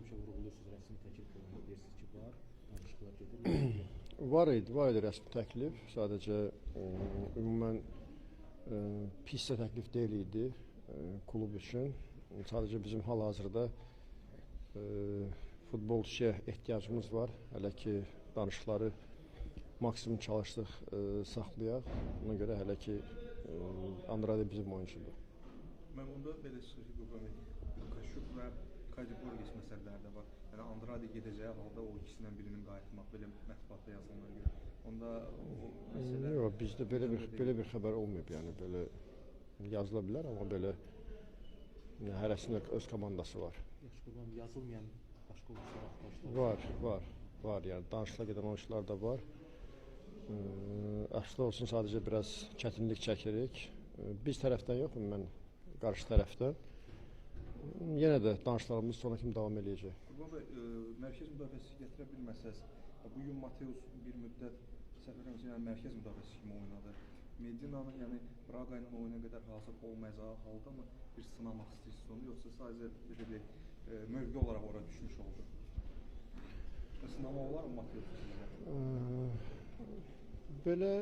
həmişə vurğuluyorsunuz, rəsmi təklif deyirsiniz ki, var, danışıqlar gedir. Var idi rəsmi təklif. Sadəcə ümumən pis də təklif deyil idi klub üçün. Sadəcə bizim hal-hazırda futbolçuya ehtiyacımız var. Hələ ki danışıqları maksimum çalışdıq saxlayaq. Ona görə hələ ki Andrade bizim oyuncudur. Mən onda belə çıxır ki, Lukasuk və Kadiborgis məsələləri də var. Yəni Andrade gedəcəyi halda o ikisindən birinin qayıtmaq, belə mətbuatda yazılanlara görə. Onda o məsələ... Yox, bizdə belə bir xəbər olmayıb. Yəni belə yazıla bilər, amma belə hərəsində öz komandası var. Yazılmayan başqa oyuncular Var. Yəni danışıqla gedən oyuncular da var. Əsli olsun sadəcə biraz çətinlik çəkirik. Biz tərəfdən yox, mən qarşı tərəfdən. Yenə də danışıqlarımız sona kimi davam edəcək. Qurban bəy, mərkəz müdafiəsi gətirə bilməsəz, bu gün Mateus bir müddət yəni mərkəz müdafiəsi kimi oynadı. Medina'nın yəni Braga ilə oyuna qədər hazır olmayacağı halda mı bir sınamaq istəyirsiniz onu, yoxsa sadəcə belə bir mövqe olaraq ora düşmüş oldu? Sınama olar mı Mateus sizdə? Belə